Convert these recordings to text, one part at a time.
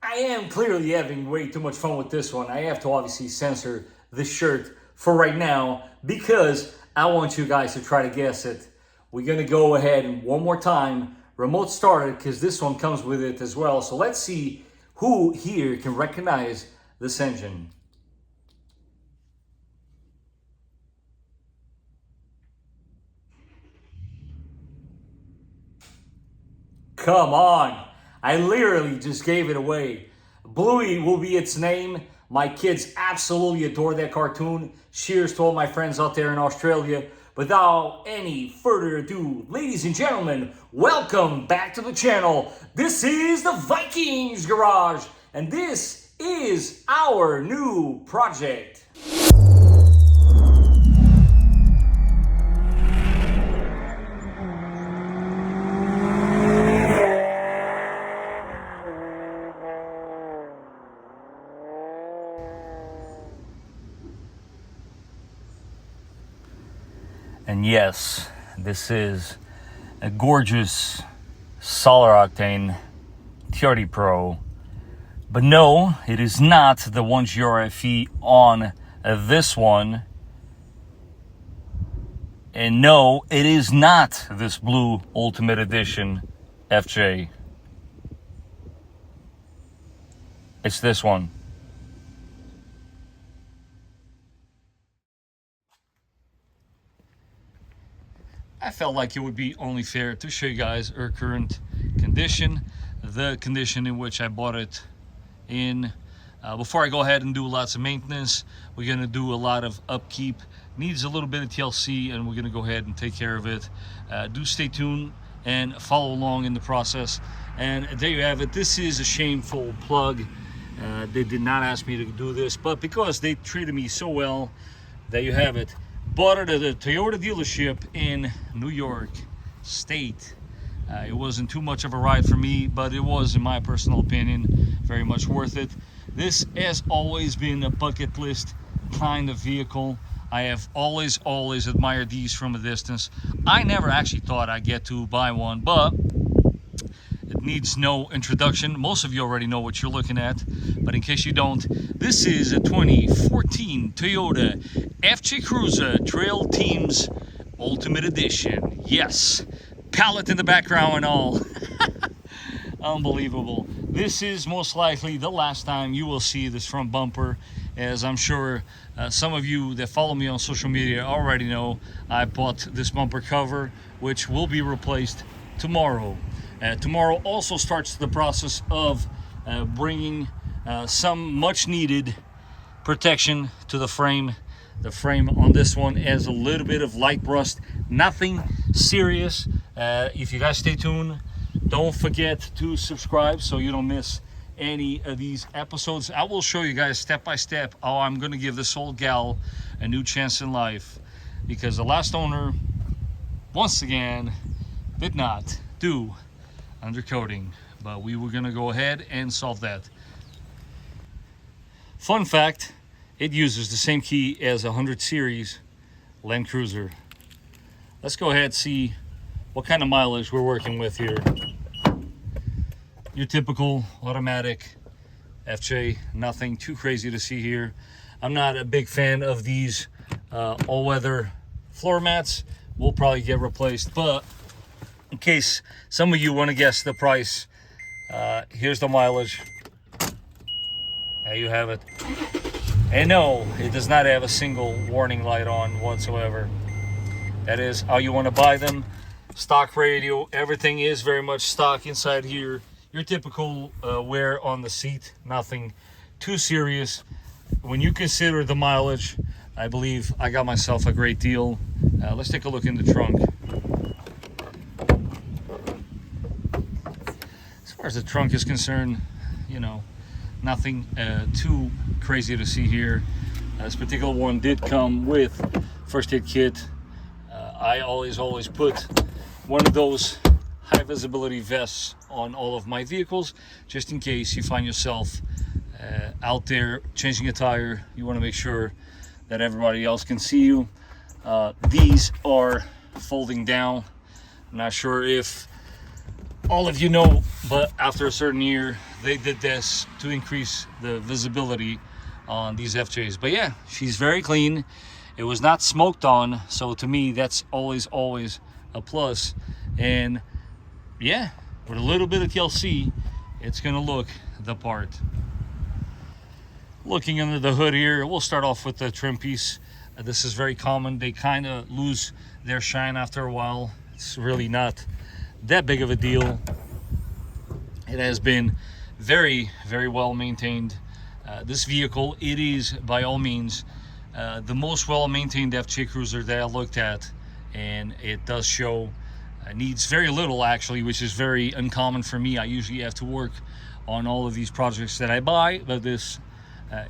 I am clearly having way too much fun with this one. I have to obviously censor the shirt for right now because I want you guys to try to guess it. We're going to go ahead and one more time, remote started, because this one comes with it as well. So let's see who here can recognize this engine. Come on. I literally just gave it away. Bluey will be its name. My kids absolutely adore that cartoon. Cheers to all my friends out there in Australia. Without any further ado, ladies and gentlemen, welcome back to the channel. This is the Vikings Garage, and this is our new project. And yes, this is a gorgeous Solar Octane 30 Pro. But no, it is not the 1GRFE on this one. And no, it is not this Blue Ultimate Edition FJ. It's this one. I felt like it would be only fair to show you guys our current condition, the condition in which I bought it in. Before I go ahead and do lots of maintenance, we're going to do a lot of upkeep. Needs a little bit of TLC, and we're going to go ahead and take care of it. Do stay tuned and follow along in the process. And there you have it. This is a shameful plug. They did not ask me to do this, but because they treated me so well, there you have it. Bought it at a Toyota dealership in New York State. It wasn't too much of a ride for me, but it was, in my personal opinion, very much worth it. This has always been a bucket list kind of vehicle. I have always admired these from a distance. I never actually thought I'd get to buy one, but it needs no introduction. Most of you already know what you're looking at, but in case you don't, this is a 2014 Toyota FJ Cruiser Trail Teams Ultimate Edition. Yes, palette in the background and all. Unbelievable. This is most likely the last time you will see this front bumper, as I'm sure some of you that follow me on social media already know. I bought this bumper cover, which will be replaced tomorrow. Tomorrow also starts the process of bringing some much needed protection to the frame. The frame on this one has a little bit of light rust, nothing serious. If you guys stay tuned, don't forget to subscribe so you don't miss any of these episodes. I will show you guys step by step how I'm going to give this old gal a new chance in life, because the last owner, once again, did not do undercoating, but we were going to go ahead and solve that. Fun fact, it uses the same key as a 100 series Land Cruiser. Let's go ahead and see what kind of mileage we're working with here. Your typical automatic FJ, nothing too crazy to see here. I'm not a big fan of these all-weather floor mats. We'll probably get replaced, but in case some of you want to guess the price, here's the mileage. There you have it. And no, it does not have a single warning light on whatsoever. That is how you want to buy them. Stock radio, everything is very much stock inside here. Your typical wear on the seat, nothing too serious. When you consider the mileage, I believe I got myself a great deal. Let's take a look in the trunk. As far as the trunk is concerned, you know, nothing too crazy to see here. This particular one did come with first aid kit. I always put one of those high visibility vests on all of my vehicles, just in case you find yourself out there changing a tire. You want to make sure that everybody else can see you. These are folding down. I'm not sure if all of you know, but after a certain year, they did this to increase the visibility on these FJs. But yeah, she's very clean. It was not smoked on, so to me, that's always a plus. And yeah, with a little bit of TLC, it's gonna look the part. Looking under the hood here, we'll start off with the trim piece. This is very common. They kind of lose their shine after a while. It's really not that big of a deal. It has been very, very well maintained. This vehicle, it is by all means the most well maintained FJ Cruiser that I looked at, and it does show needs very little actually, which is very uncommon for me. I usually have to work on all of these projects that I buy, but this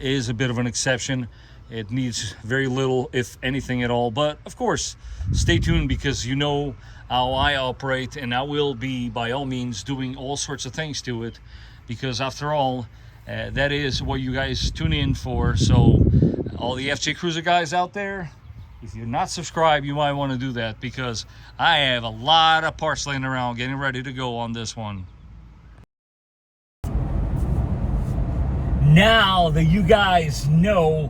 is a bit of an exception. It needs very little, if anything at all. But of course, stay tuned, because you know how I operate, and I will be by all means doing all sorts of things to it, because after all, that is what you guys tune in for. So all the FJ Cruiser guys out there, if you're not subscribed, you might want to do that, because I have a lot of parts laying around getting ready to go on this one. Now that you guys know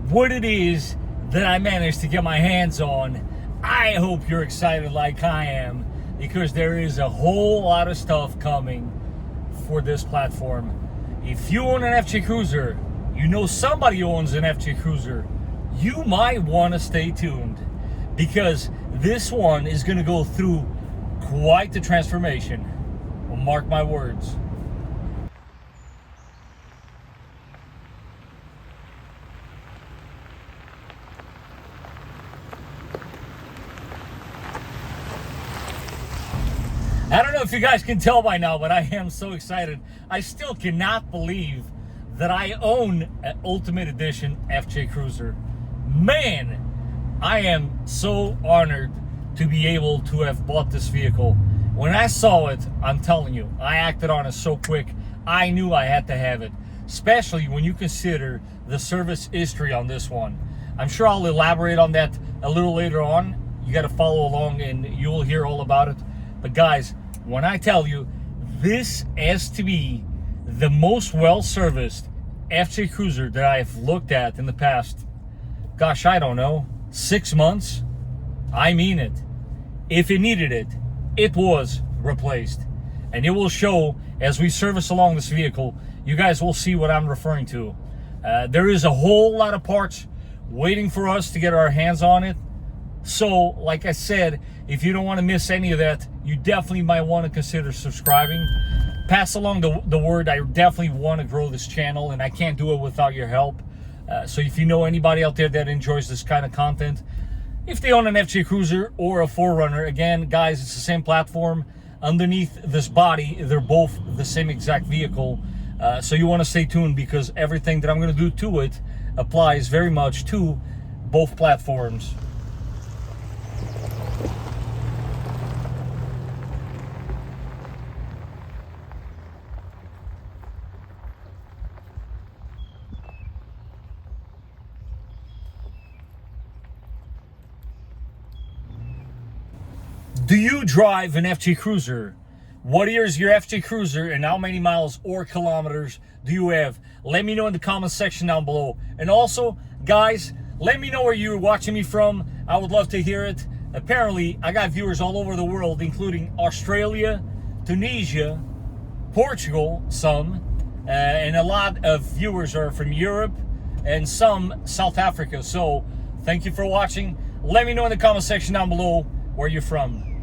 what it is that I managed to get my hands on, I hope you're excited like I am, because there is a whole lot of stuff coming for this platform. If you own an FJ Cruiser, you know somebody owns an FJ Cruiser, you might want to stay tuned, because this one is going to go through quite the transformation. Well, mark my words. I don't know if you guys can tell by now, but I am so excited. I still cannot believe that I own an Ultimate Edition FJ Cruiser. Man, I am so honored to be able to have bought this vehicle. When I saw it, I'm telling you, I acted on it so quick. I knew I had to have it, especially when you consider the service history on this one. I'm sure I'll elaborate on that a little later on. You got to follow along and you'll hear all about it. But guys, when I tell you, this has to be the most well-serviced FJ Cruiser that I've looked at in the past, gosh, I don't know, 6 months. I mean it. If it needed it, it was replaced. And it will show as we service along this vehicle. You guys will see what I'm referring to. There is a whole lot of parts waiting for us to get our hands on it. So, like I said, if you don't want to miss any of that, you definitely might want to consider subscribing. Pass along the word. I definitely want to grow this channel, and I can't do it without your help. So if you know anybody out there that enjoys this kind of content, if they own an FJ Cruiser or a 4Runner, again, guys, it's the same platform. Underneath this body, they're both the same exact vehicle. So you want to stay tuned, because everything that I'm going to do to it applies very much to both platforms. Do you drive an FJ Cruiser? What is your FJ Cruiser, and how many miles or kilometers do you have? Let me know in the comment section down below. And also, guys, let me know where you're watching me from. I would love to hear it. Apparently, I got viewers all over the world, including Australia, Tunisia, Portugal, some, and a lot of viewers are from Europe, and some South Africa. So, thank you for watching. Let me know in the comment section down below where you're from.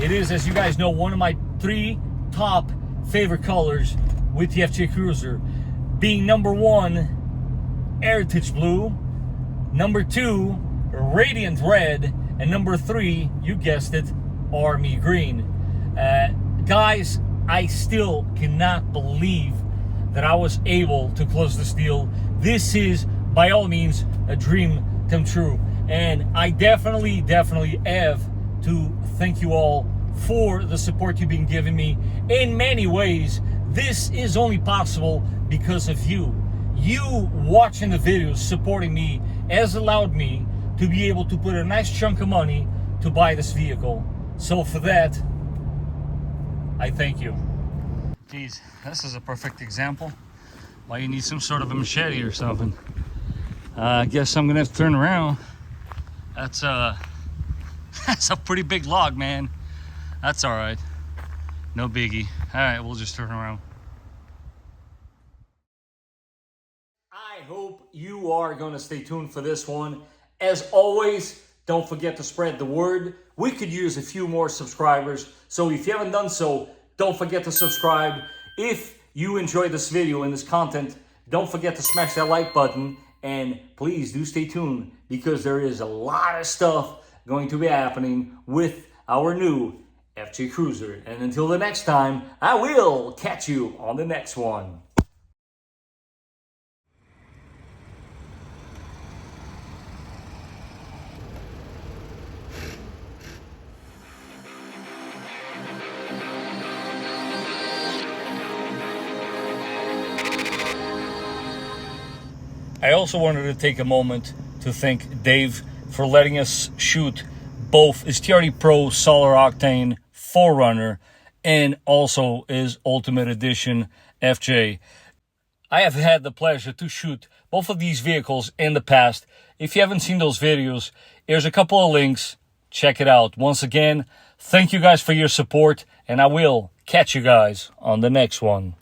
It is, as you guys know, one of my 3 top favorite colors with the FJ Cruiser, being number 1, Heritage Blue, number 2, Radiant Red, and number 3, you guessed it, Army Green. Guys, I still cannot believe that I was able to close this deal. This is, by all means, a dream come true. And I definitely have to thank you all for the support you've been giving me. In many ways, this is only possible because of you. You watching the videos, supporting me, has allowed me to be able to put a nice chunk of money to buy this vehicle. So for that, I thank you. Geez, this is a perfect example why you need some sort of a machete or something. I guess I'm gonna have to turn around. That's that's a pretty big log, man. That's all right, no biggie. All right, we'll just turn around. I hope you are gonna stay tuned for this one. As always, don't forget to spread the word. We could use a few more subscribers, so if you haven't done so, don't forget to subscribe. If you enjoyed this video and this content, don't forget to smash that like button, and please do stay tuned because there is a lot of stuff going to be happening with our new FJ Cruiser. And until the next time, I will catch you on the next one. I also wanted to take a moment to thank Dave for letting us shoot both his TRD Pro Solar Octane 4Runner and also his Ultimate Edition FJ. I have had the pleasure to shoot both of these vehicles in the past. If you haven't seen those videos, here's a couple of links. Check it out. Once again, thank you guys for your support, and I will catch you guys on the next one.